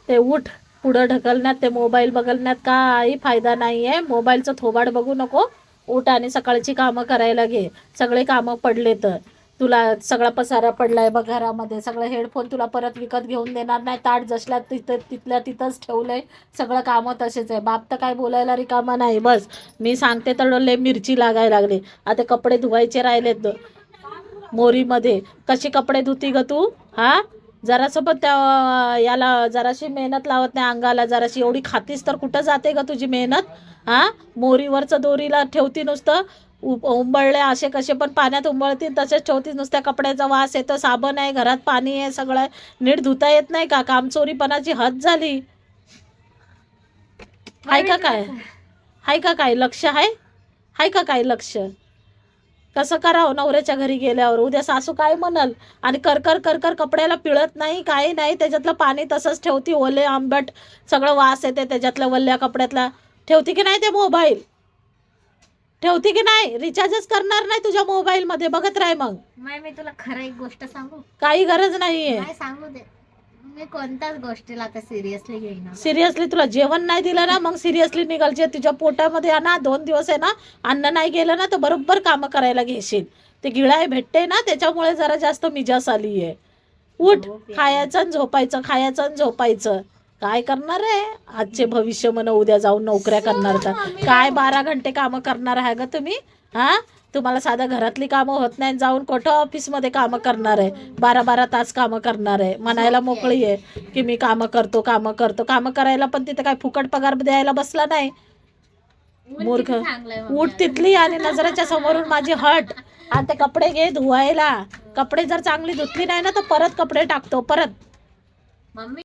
ते उठ, पुढं ढकलण्यात, ते मोबाईल बघण्यात काही फायदा नाही आहे. मोबाईलचं थोबाड बघू नको. उठ आणि सकाळची कामं करायला घे. सगळे कामं पडले तर तुला सगळा पसारा पडलाय बघ घरामध्ये. सगळं हेडफोन तुला परत विकत घेऊन देणार नाही. ताट जसल्या तिथं तिथल्या तिथंच ठेवलंय. सगळं कामं तसेच आहे. बाप तर काय बोलायला रिकामा नाही. बस मी सांगते तर लय मिरची लागायला लागली. आता कपडे धुवायचे राहिलेत मोरीमध्ये. कशी कपडे धुती ग तू? हा, जरासं पण त्या याला जराशी मेहनत लावत नाही अंगाला. जराशी एवढी खातीस तर कुठं जाते ग तुझी मेहनत? हा, मोरीवरचं दोरीला ठेवती नुसतं. उंबळले असे कसे पण पाण्यात उंबळतील तसेच ठेवती. नुसत्या कपड्याचा वास येतो. साबण आहे घरात, पाणी आहे, सगळं आहे. नीट धुता येत नाही का? कामचोरीपणाची हद झाली. हाय का काय? हाय का काय लक्ष? हाय का काय लक्ष? कसं करावं नवऱ्याच्या घरी गेल्यावर? उद्या सासू काय म्हणल? आणि करकर करकर कपड्याला पिळत नाही, काही नाही. त्याच्यातलं पाणी तसंच ठेवती. ओले आंबट सगळं वास येते त्याच्यातल्या वल्ल्या कपड्यातला. ठेवती की नाही ते मोबाईल? ठेवती की नाही? रिचार्जच करणार नाही तुझ्या मोबाईलमध्ये? बघत राह मग. मी तुला खरं एक गोष्ट सांगू? काही गरज नाहीये. नाही सांगू दे. मी कोणत्याच गोष्टीला आता सिरियसली घेईन. सिरियसली तुला जेवण नाही दिलं ना, मग सिरियसली निघालचे. तुझ्या पोटामध्ये आहे ना 2 दिवस आहे ना, अन्न नाही गेलं ना, तर बरोबर कामं करायला घेशील. ते गिळाय भेटते ना, त्याच्यामुळे जरा जास्त मिजास आली आहे. उठ, खायचं आणि झोपायचं, खायचं आणि झोपायचं. काय करणार आहे? आजचे भविष्य म्हण उद्या जाऊन नोकऱ्या करणार तर काय 12 घंटे कामं करणार आहे का तुम्ही? हा, तुम्हाला साध्या घरातली कामं होत नाही. जाऊन कुठं ऑफिसमध्ये कामं करणार आहे? 12-12 तास कामं करणार आहे. म्हणायला मोकळी आहे की मी कामं करतो, कामं करतो. कामं करायला पण तिथे काय फुकट पगार द्यायला बसला नाही. मूर्ख. उठ तिथली आणि नजरेच्या समोरून माझी हट. आणि ते कपडे घे धुवायला. कपडे जर चांगली धुतली नाही ना, तर परत कपडे टाकतो परत.